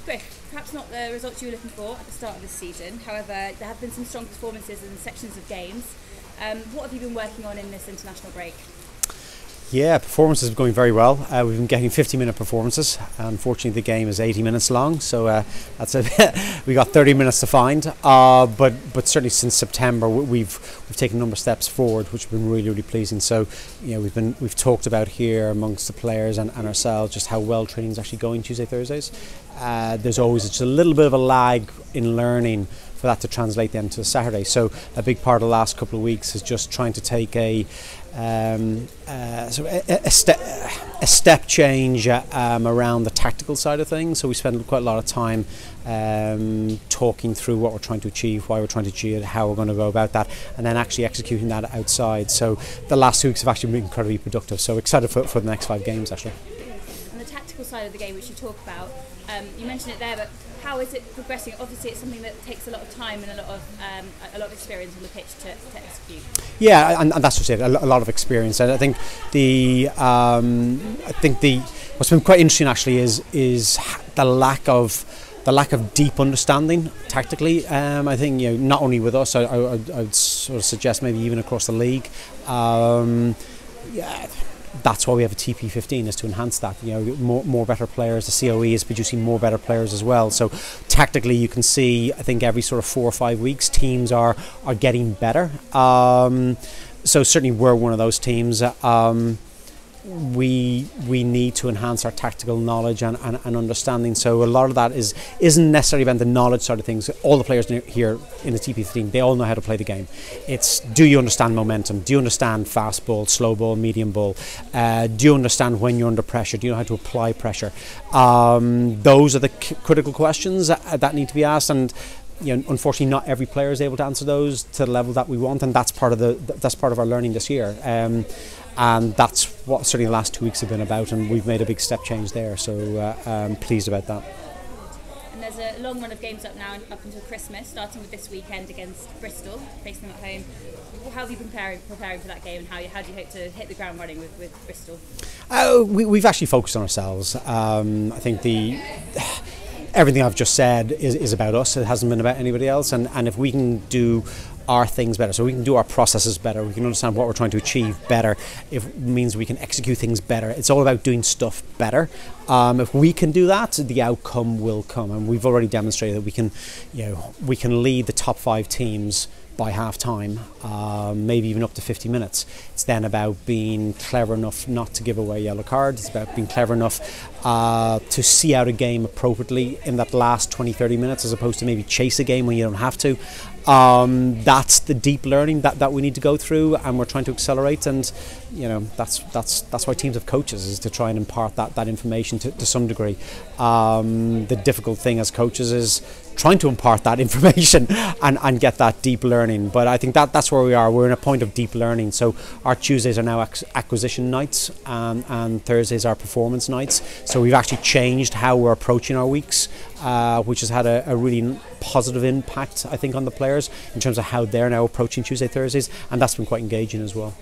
Griff, perhaps not the results you were looking for at the start of this season. However, there have been some strong performances in sections of games. What have you been working on in this international break? Yeah, performances are going very well. We've been getting 50-minute performances. Unfortunately, the game is 80 minutes long, so that's a we got 30 minutes to find. But certainly since September, we've taken a number of steps forward, which have been really pleasing. So we've talked about here amongst the players and ourselves just how well training is actually going Tuesday, Thursdays. There's always just a little bit of a lag in learning for that to translate then to Saturday. So a big part of the last couple of weeks is just trying to take a step change around the tactical side of things. So we spend quite a lot of time talking through what we're trying to achieve, why we're trying to achieve it, how we're going to go about that, and then actually executing that outside. So the last 2 weeks have actually been incredibly productive. So excited for the next 5 games actually. On the tactical side of the game, which you talk about, you mentioned it there, but how is it progressing? Obviously, it's something that takes a lot of time and a lot of experience on the pitch to execute. Yeah, and that's just it. A lot of experience, and I think what's been quite interesting actually is the lack of deep understanding tactically. I think not only with us, I'd sort of suggest maybe even across the league. Yeah. That's why we have a TP15, is to enhance that. More better players. The COE is producing more better players as well. So tactically, you can see, I think every sort of 4 or 5 weeks, teams are getting better. So certainly we're one of those teams. We need to enhance our tactical knowledge and understanding. So a lot of that isn't necessarily about the knowledge side of things. All the players here in the TP15, they all know how to play the game. It's, do you understand momentum? Do you understand fast ball, slow ball, medium ball? Do you understand when you're under pressure? Do you know how to apply pressure? Those are the critical questions that need to be asked, and unfortunately not every player is able to answer those to the level that we want, and that's part of our learning this year. And that's what certainly the last 2 weeks have been about, and we've made a big step change there, so I'm pleased about that. And there's a long run of games up now, up until Christmas, starting with this weekend against Bristol, facing them at home. How have you been preparing for that game, and how do you hope to hit the ground running with Bristol? We've actually focused on ourselves. I think everything I've just said is about us. It hasn't been about anybody else, and if we can do our things better, so we can do our processes better, we can understand what we're trying to achieve better, it means we can execute things better. It's all about doing stuff better. If we can do that, the outcome will come, and we've already demonstrated that we can lead the top 5 teams by half time, maybe even up to 50 minutes. It's then about being clever enough not to give away yellow cards. It's about being clever enough to see out a game appropriately in that last 20-30 minutes, as opposed to maybe chase a game when you don't have to. That's the deep learning that we need to go through, and we're trying to accelerate. And that's why teams have coaches, is to try and impart that information to some degree. The difficult thing as coaches is trying to impart that information and get that deep learning. But I think that's where we are. We're in a point of deep learning. So our Tuesdays are now acquisition nights, and Thursdays are performance nights. So we've actually changed how we're approaching our weeks, which has had a really positive impact, I think, on the players in terms of how they're now approaching Tuesday, Thursdays, and that's been quite engaging as well.